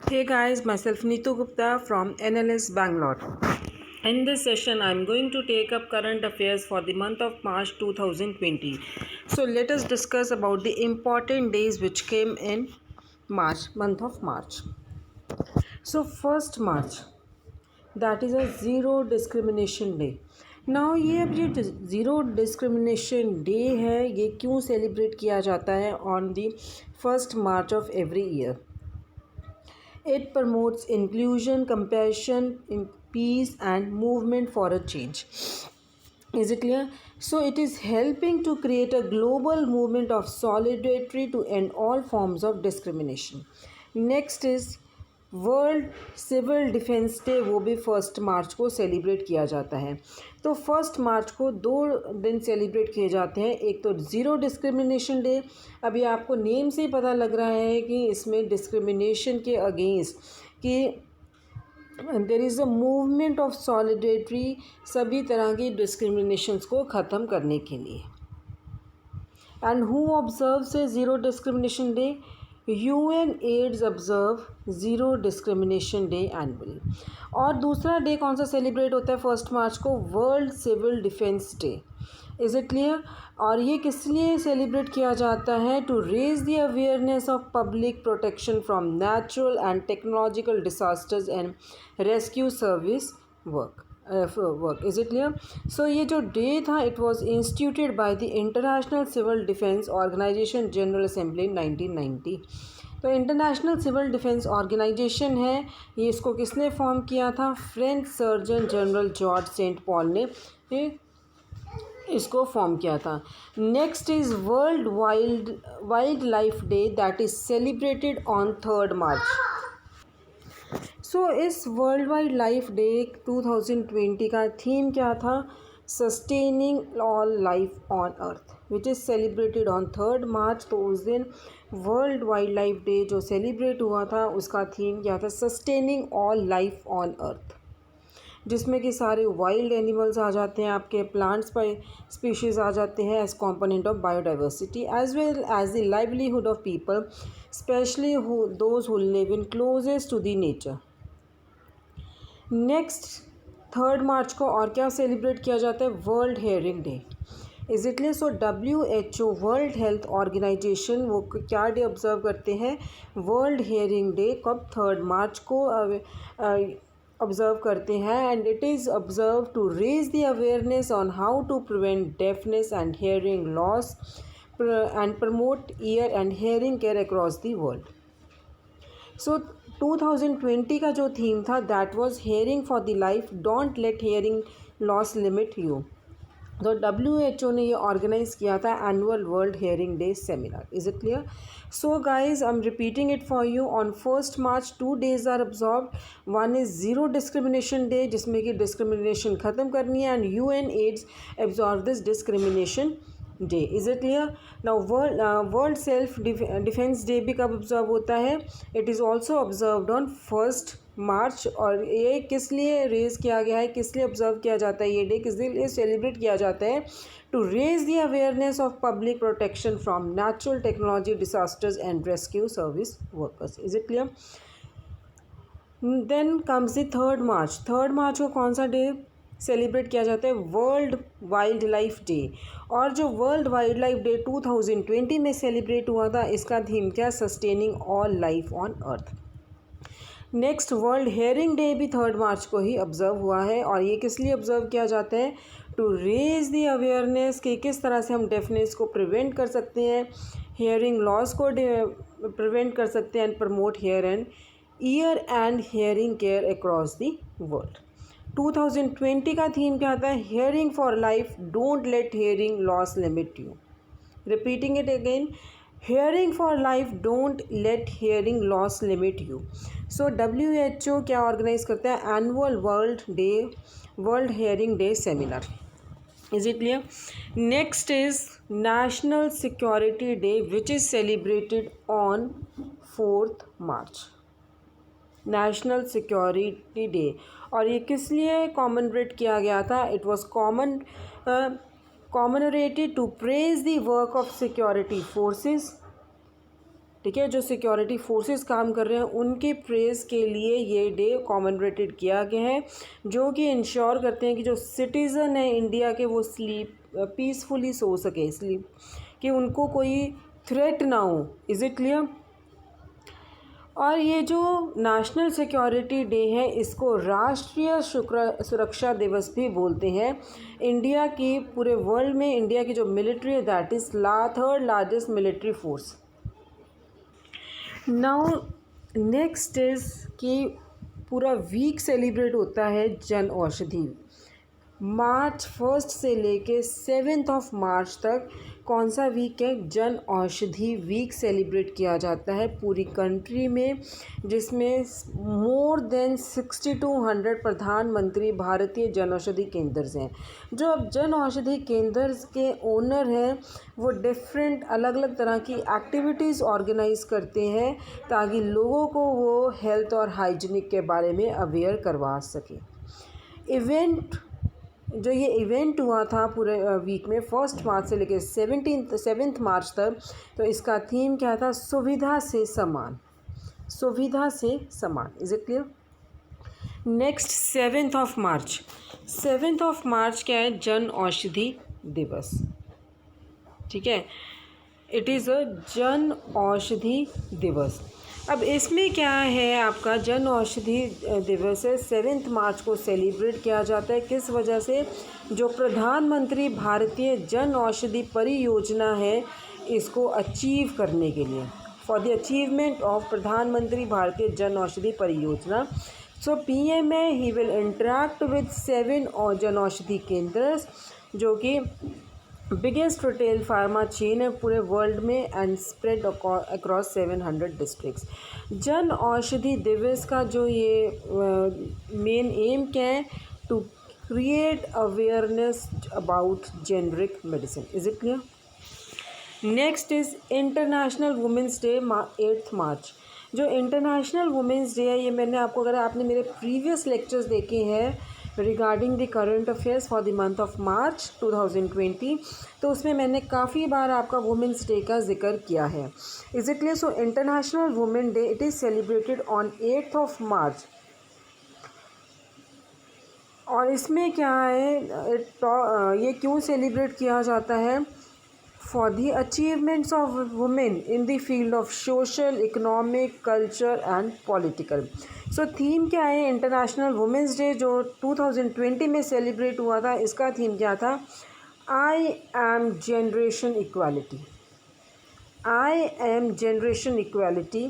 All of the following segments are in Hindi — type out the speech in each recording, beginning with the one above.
Hey guys, myself Neetu Gupta from NLS Bangalore. In this session, I'm going to take up current affairs for the month of March 2020. So let us discuss about the important days which came in month of March. So 1st March, that is a zero discrimination day. Now ये अब ये ज़ीरो डिस्क्रिमिनेशन डे है, ये क्यों सेलिब्रेट किया जाता है on the 1st March of every year? It promotes inclusion, compassion, peace, and movement for a change. Is it clear? So, it is helping to create a global movement of solidarity to end all forms of discrimination. Next is world civil defence day, वो भी 1 मार्च को सेलिब्रेट किया जाता है. तो 1 मार्च को 2 दिन सेलिब्रेट किए जाते हैं. एक तो ज़ीरो डिस्क्रिमिनेशन डे. अभी आपको नेम से ही पता लग रहा है कि इसमें डिस्क्रिमिनेशन के अगेंस्ट कि there is a movement of solidarity, सभी तरह की डिस्क्रिमिनेशंस को ख़त्म करने के लिए. And who observes a zero discrimination day? UNAIDS observe zero discrimination day annually. और दूसरा डे कौन सा सेलिब्रेट होता है 1 मार्च को? World civil defence day. Is it clear? और ये किस लिए सेलिब्रेट किया जाता है? To raise the awareness of public protection from natural and technological disasters and rescue service work. Is it clear? So ये जो डे था, it was instituted by the international civil defence organisation general assembly in 1990. तो इंटरनेशनल सिविल डिफेंस ऑर्गेनाइजेशन है ये, इसको किसने फॉर्म किया था? French surgeon general George Saint Paul ने इसको फॉर्म किया था. Next is world wildlife day, that is celebrated on 3 March. So इस वर्ल्ड वाइड लाइफ डे 2020 का थीम क्या था? Sustaining all life on earth, which is celebrated on 3 मार्च. तो उस दिन वर्ल्ड वाइल्ड लाइफ डे जो सेलिब्रेट हुआ था, उसका थीम क्या था? Sustaining all life on earth, जिसमें कि सारे वाइल्ड एनिमल्स आ जाते हैं, आपके प्लांट्स स्पीशीज़ आ जाते हैं as component of biodiversity, as well as the livelihood of people, specially those who live in closest to the nature. Next 3 March को और क्या सेलिब्रेट किया जाता है? World hearing day. Is it clear? So WHO world health organisation वो क्या डे ऑब्जर्व करते हैं? World hearing day. कब? 3 मार्च को ऑब्ज़र्व करते हैं. And it is observe to raise the awareness on how to prevent deafness and hearing loss and promote ear and hearing care across the world. So 2020 का जो थीम था, that was hearing for the life, don't let hearing loss limit you. तो WHO ने ये ऑर्गेनाइज किया था annual world hearing day seminar. Is it clear? So guys, I am repeating it for you. On 1 March 2 days are observed. One is zero discrimination day, जिसमें कि डिस्क्रिमिनेशन ख़त्म करनी है, and UNAIDS observe this discrimination day. Is it clear? Now world self defence day भी कब ऑब्जर्व होता है? It is also observed on 1 मार्च. और ये किस लिए रेज़ किया गया है, किस लिए ऑब्जर्व किया जाता है ये डे, किस लिए सेलिब्रेट किया जाता है? To raise the awareness of public protection from natural technology disasters and rescue service workers. Is it clear? Then comes the 3 March. 3 March को कौन सा डे सेलिब्रेट किया जाता है? World wildlife day. और जो वर्ल्ड वाइल्ड लाइफ डे 2020 में सेलिब्रेट हुआ था, इसका थीम क्या? Sustaining all life on earth. Next world hearing day भी 3 मार्च को ही ऑब्ज़र्व हुआ है. और ये किस लिए ऑब्ज़र्व किया जाता है? टू रेज द अवेयरनेस कि किस तरह से हम डेफनेस को प्रिवेंट कर सकते हैं, हेयरिंग लॉस को प्रिवेंट कर सकते हैं, and promote ear and hearing care across the world. 2020 का थीम क्या था? Hearing for life, don't let hearing loss limit you. Repeating it again, hearing for life, don't let hearing loss limit you. So WHO क्या ऑर्गेनाइज करता है? Annual world hearing day seminar. Is it clear? Next is national security day, which is celebrated on 4 March. National security day. और ये किस लिए कॉमनरेट किया गया था? It was commemorated to praise the work of security forces, ठीक है, जो सिक्योरिटी फोर्सेस काम कर रहे हैं उनके प्रेज़ के लिए ये डे कॉमेमोरेटेड किया गया है, जो कि इंश्योर करते हैं कि जो सिटीज़न है इंडिया के वो पीसफुली सो सके, स्लीप, कि उनको कोई थ्रेट ना हो। Is it clear? और ये जो नेशनल सिक्योरिटी डे है इसको राष्ट्रीय सुरक्षा दिवस भी बोलते हैं। इंडिया की पूरे वर्ल्ड में इंडिया की जो मिलिट्री है that is third largest military force. Now next is कि पूरा वीक सेलिब्रेट होता है जन औषधि। मार्च 1 से लेके 7 मार्च तक कौन सा वीक है? जन औषधि वीक सेलिब्रेट किया जाता है पूरी कंट्री में, जिसमें मोर देन 6200 प्रधानमंत्री भारतीय जन औषधि केंद्र हैं। जो अब जन औषधि केंद्र के ओनर हैं वो डिफरेंट अलग अलग तरह की एक्टिविटीज़ ऑर्गेनाइज करते हैं ताकि लोगों को वो हेल्थ और हाइजीनिक के बारे में अवेयर करवा सके। जो ये इवेंट हुआ था पूरे वीक में 1 मार्च से लेकर 7 मार्च तक, तो इसका थीम क्या था? सुविधा से समान, सुविधा से समान। Is it clear? नेक्स्ट 7 मार्च। 7 मार्च क्या है? जन औषधि दिवस। ठीक है, इट इज़ अ जन औषधि दिवस। अब इसमें क्या है? आपका जन औषधि दिवस है 7 मार्च को सेलिब्रेट किया जाता है। किस वजह से? जो प्रधानमंत्री भारतीय जन औषधि परियोजना है इसको अचीव करने के लिए, फॉर द अचीवमेंट ऑफ प्रधानमंत्री भारतीय जन औषधि परियोजना। सो PMA he will interact with 7 Jan Aushadhi केंद्र जो कि बिगेस्ट रिटेल फार्मा चेन है पूरे वर्ल्ड में and spread across 700 districts. Jan Aushadhi दिवस का जो ये मेन एम क्या है? To create awareness about generic medicine. Is it clear? Next is international women's day 8 March. जो इंटरनेशनल वुमेंस डे है ये मैंने आपको, अगर आपने मेरे प्रीवियस लेक्चर्स देखे हैं regarding the current affairs for the month of March 2020, तो उसमें मैंने काफ़ी बार आपका वुमेंस डे का जिक्र किया है। Is it clear? So international women day it is celebrated on 8 मार्च। और इसमें क्या है? ये क्यों सेलिब्रेट किया जाता है? For the achievements of women in the field of social, economic, culture and political. So theme क्या है? इंटरनेशनल वुमेंस डे जो 2020 में सेलिब्रेट हुआ था, इसका थीम क्या था? I am generation equality. I am generation equality,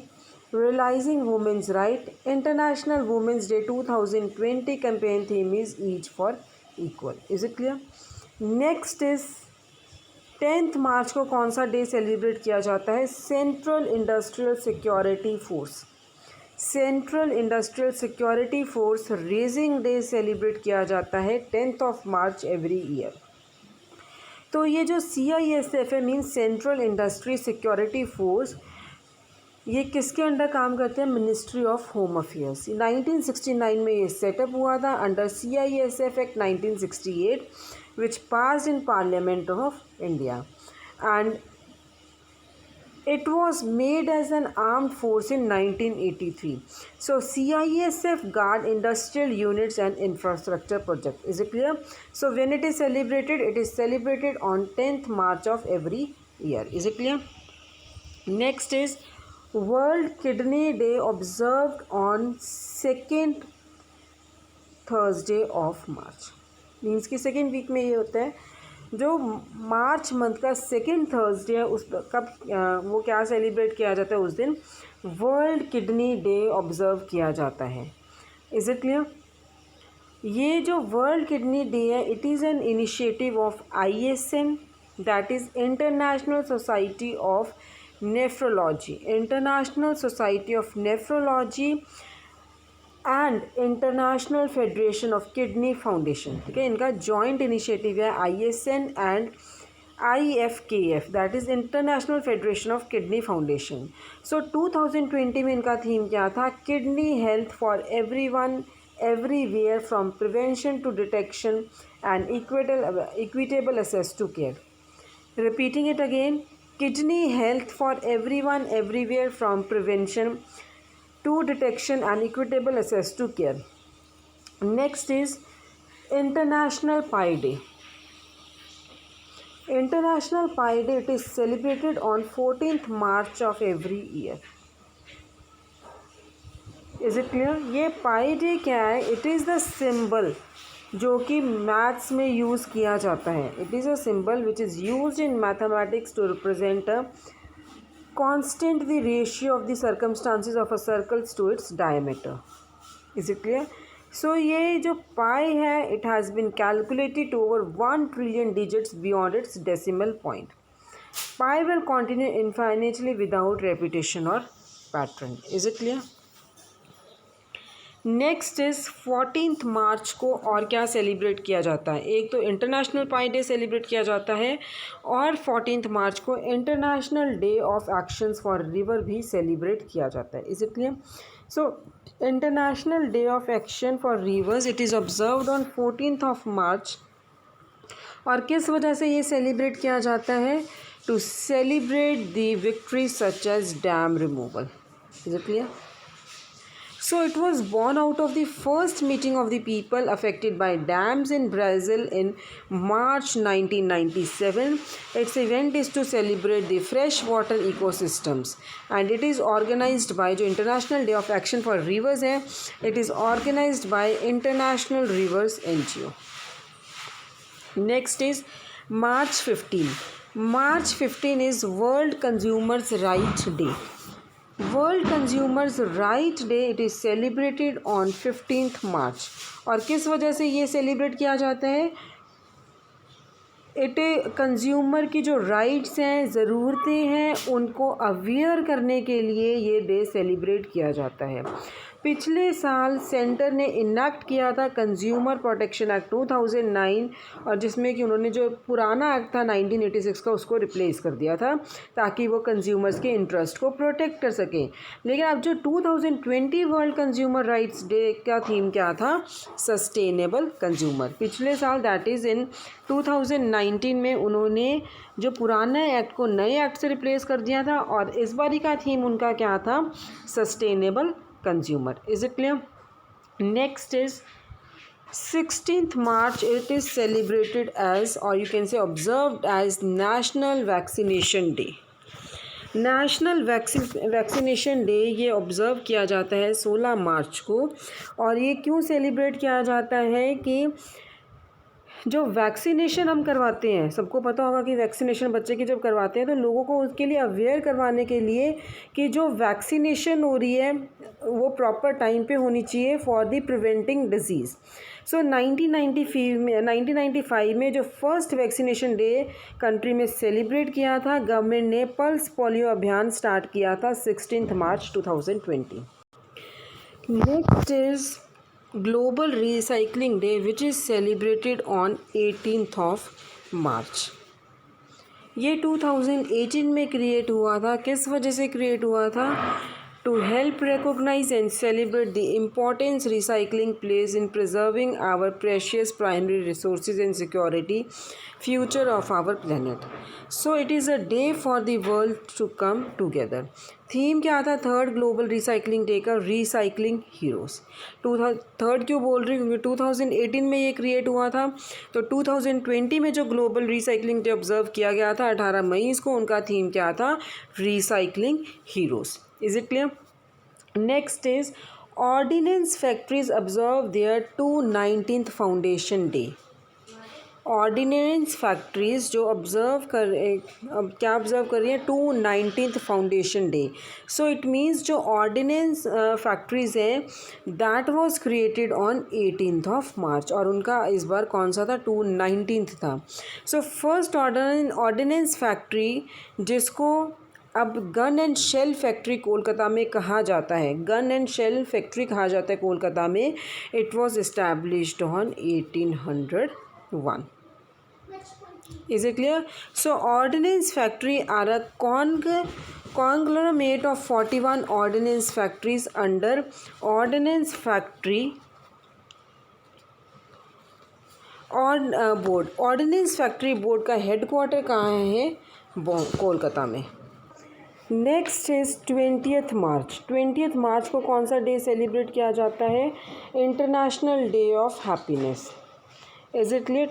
realising women's right. International women's day 2020 campaign theme is each for equal. Is it clear? Next is 10 March को कौन सा डे सेलिब्रेट किया जाता है? Central industrial security force. Central industrial security force raising day celebrate किया जाता है 10 मार्च एवरी ईयर। तो ये जो CISF है mean central industry security force, ये किसके अंडर काम करते हैं? Ministry of home affairs. 1969 में ये सेटअप हुआ था under CISF act 1968 which passed in Parliament of India, and it was made as an armed force in 1983. So CISF guard industrial units and infrastructure project. Is it clear? So when it is celebrated on 10th March of every year. Is it clear? Next is World Kidney Day observed on 2nd Thursday of March. Means कि सेकेंड वीक में ये होता है, जो मार्च मंथ का सेकेंड थर्सडे है उस कब वो क्या सेलिब्रेट किया जाता है? उस दिन वर्ल्ड किडनी डे ऑब्ज़र्व किया जाता है। Is it clear? ये जो वर्ल्ड किडनी डे है it is an initiative of ISN that is international society of nephrology. International society of nephrology and international federation of kidney foundation. ठीक है, इनका जॉइंट इनिशिएटिव है ISN and IFKF that is international federation of kidney foundation. So 2020 में इनका थीम क्या था? Kidney health for everyone everywhere from prevention to detection and equitable access to care. Repeating it again, kidney health for everyone everywhere from prevention to detection and equitable access to care. Next is International Pi Day. International Pi Day, it is celebrated on 14th March of every year. Is it clear? ये पाई डे क्या है? इट इज़ द सिंबल जो कि मैथ्स में यूज़ किया जाता है. It is a symbol which is used in mathematics to represent a constant the ratio of the circumstances of a circles to its diameter. Is it clear? So ये जो पाई है, it has been calculated to over 1 trillion digits beyond its decimal point. Pi will continue infinitely without repetition और pattern. Is it clear? Next is 14th March को और क्या सेलिब्रेट किया जाता है? एक तो इंटरनेशनल पाई डे सेलिब्रेट किया जाता है और 14th मार्च को international day of actions for river भी सेलिब्रेट किया जाता है. Is it clear? So international day of action for rivers, it is observed on 14th of March. और किस वजह से ये सेलिब्रेट किया जाता है? To celebrate the victory such as dam removal. Is it clear? So it was born out of the first meeting of the people affected by dams in Brazil in March 1997. Its event is to celebrate the freshwater ecosystems and it is organized by जो International Day of Action for Rivers है, it is organized by International Rivers NGO. Next is March 15. March 15 is World Consumers' Right Day. World consumers right day, it is celebrated on 15th मार्च. और किस वजह से ये सेलिब्रेट किया जाता है? इट कंज्यूमर की जो राइट्स हैं, ज़रूरतें हैं, उनको अवेयर करने के लिए ये डे सेलिब्रेट किया जाता है. पिछले साल सेंटर ने इनैक्ट किया था कंज्यूमर प्रोटेक्शन एक्ट 2009 और जिसमें कि उन्होंने जो पुराना एक्ट था 1986 का उसको रिप्लेस कर दिया था ताकि वो कंज्यूमर्स के इंटरेस्ट को प्रोटेक्ट कर सकें. लेकिन अब जो 2020 वर्ल्ड कंज्यूमर राइट्स डे का थीम क्या था? Sustainable consumer. पिछले साल दैट इज़ इन 2019 में उन्होंने जो पुराना एक्ट को नए एक्ट से रिप्लेस कर दिया था और इस बारी का थीम उनका क्या था? Sustainable consumer. Is it clear? Next is 16th March. It is celebrated as, or you can say observed as, National Vaccination Day. National vaccination day ये ऑब्ज़र्व किया जाता है 16 मार्च को. और ये क्यों सेलिब्रेट किया जाता है कि जो वैक्सीनेशन हम करवाते हैं, सबको पता होगा कि वैक्सीनेशन बच्चे की जब करवाते हैं तो लोगों को उसके लिए अवेयर करवाने के लिए कि जो वैक्सीनेशन हो रही है वो प्रॉपर टाइम पे होनी चाहिए फॉर द प्रिवेंटिंग डिजीज़. सो 1995 में जो फर्स्ट वैक्सीनेशन डे कंट्री में सेलिब्रेट किया था, गवर्नमेंट ने पल्स पोलियो अभियान स्टार्ट किया था 16th March 2020. Next is global recycling day which is celebrated on 18th of मार्च. ये 2018 में क्रिएट हुआ था. किस वजह से क्रिएट हुआ था? To help recognize and celebrate the importance recycling plays in preserving our precious primary resources and security future of our planet. So it is a day for the world to come together. Theme क्या था थर्ड ग्लोबल रिसाइकलिंग डे का? Recycling heroes. थर्ड क्यों बोल रही हूँ? क्योंकि 2018 में ये क्रिएट हुआ था. तो 2020 में जो ग्लोबल रिसाइकलिंग डे ऑब्जर्व किया गया था 18 मई को, उनका थीम क्या था? Recycling heroes. Is it clear? Next is ordnance factories observe their 219th foundation day. Ordnance factories जो ऑब्ज़र्व कर अब क्या ऑब्ज़र्व कर रही हैं? 219th foundation day. So it means जो ऑर्डिनेंस फैक्ट्रीज़ हैं that was created on 18th of March और उनका इस बार कौन सा था? 219th था. सो फर्स्ट ऑर्डिनेंस फैक्ट्री जिसको अब gun and shell factory Kolkata में कहा जाता है, गन एंड शेल फैक्ट्री कहा जाता है कोलकाता में. It was established on 1801. Is it clear? So ordnance factory are a conglomerate of 41 ordnance factories under ordnance factory board. Ordnance factory board का हेडक्वार्टर कहाँ है? कोलकाता में। Next is 20th March. 20th March को कौन सा डे सेलिब्रेट किया जाता है? International day of happiness. Is it clear?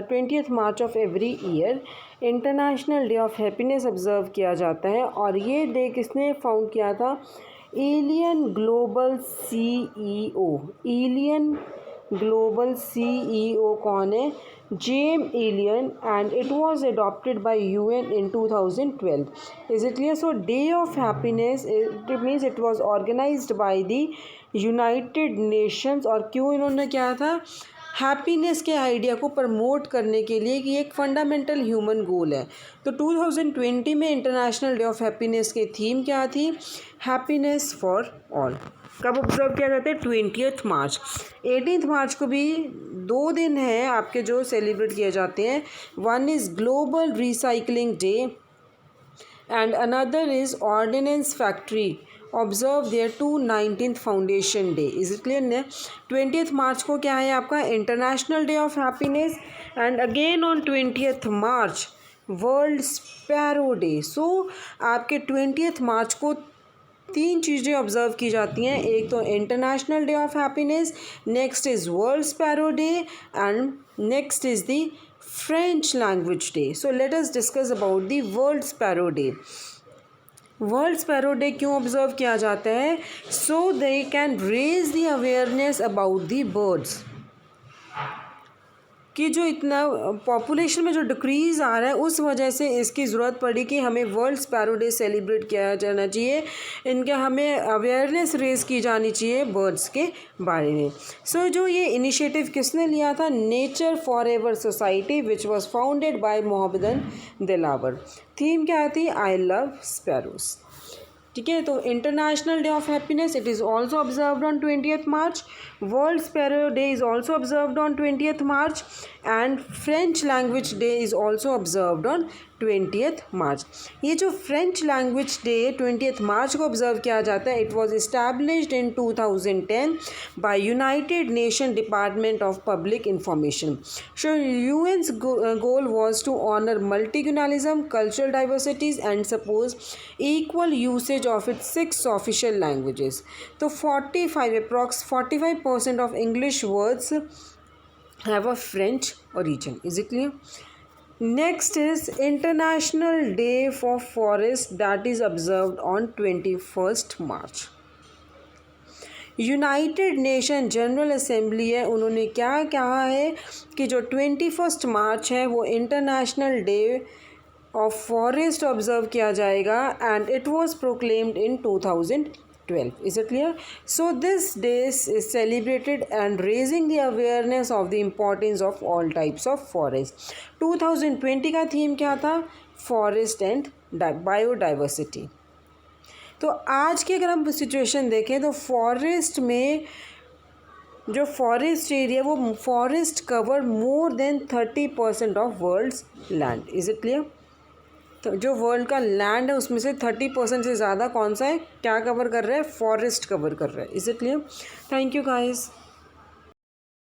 20th March of every year international day of happiness observe किया जाता है। और ये डे किसने फाउंड किया था? Alien global CEO। Alien global CEO कौन है? Jem Alien, and it was adopted by UN in 2012. Is it clear? So Day of Happiness, it means it was organized by the United Nations। और क्यों इन्होंने किया था? हैप्पीनेस के आइडिया को प्रमोट करने के लिए कि एक फंडामेंटल ह्यूमन गोल है। तो 2020 में इंटरनेशनल डे ऑफ हैप्पीनेस की थीम क्या थी? Happiness for all. कब ऑब्जर्व किया जाता है? 20th मार्च। 18th मार्च को भी 2 दिन हैं आपके जो सेलिब्रेट किए जाते हैं। One is global recycling day and another is ordinance factory observe their 219th foundation day. Is it clear न? 20th मार्च को क्या है आपका? International day of happiness. And again on 20th March world sparrow day. So आपके 20th मार्च को 3 चीज़ें ऑब्जर्व की जाती हैं। एक तो international day of happiness, next is world sparrow day, and next is the French language day. So let us discuss about the world sparrow day. World sparrow day क्यों ऑब्जर्व किया जाता है? So they can raise the awareness about the birds, कि जो इतना पॉपुलेशन में जो डिक्रीज़ आ रहा है उस वजह से इसकी ज़रूरत पड़ी कि हमें वर्ल्ड स्पैरो डे सेलिब्रेट किया जाना चाहिए। इनका हमें अवेयरनेस रेज़ की जानी चाहिए बर्ड्स के बारे में। सो जो ये इनिशिएटिव किसने लिया था? Nature forever society which was founded by Mohammedan Dilawar. Theme क्या थी? I love sparrows. ठीक है, तो international day of happiness it is also observed on 20th March. World sparrow day is also observed on 20th March, and French language day is also observed on 20th मार्च। ये जो French language day 20th March को ऑब्जर्व किया जाता है, it was established in 2010 by United Nation department of public information. So UN's goal was to honor multiculturalism, cultural diversities and suppose equal usage of its 6 official languages. तो 45% of English words have a French origin. Is it clear? Next is International Day for Forest, that is observed on 21st March. United nation general assembly है, उन्होंने क्या कहा है कि जो 21st मार्च है वो international day of forest observe किया जाएगा, and it was proclaimed in 2012. Is it clear? So this day is celebrated and raising the awareness of the importance of all types of forest. 2020 का थीम क्या था? Forest and biodiversity. तो आज की अगर हम सिचुएशन देखें तो फॉरेस्ट में जो फॉरेस्ट एरिया वो forest cover more than 30% of world's land. Is it clear? तो जो वर्ल्ड का लैंड है उसमें से 30% से ज़्यादा कौन सा है? क्या कवर कर रहा है? फॉरेस्ट कवर कर रहा है। Is it clear? Thank you guys.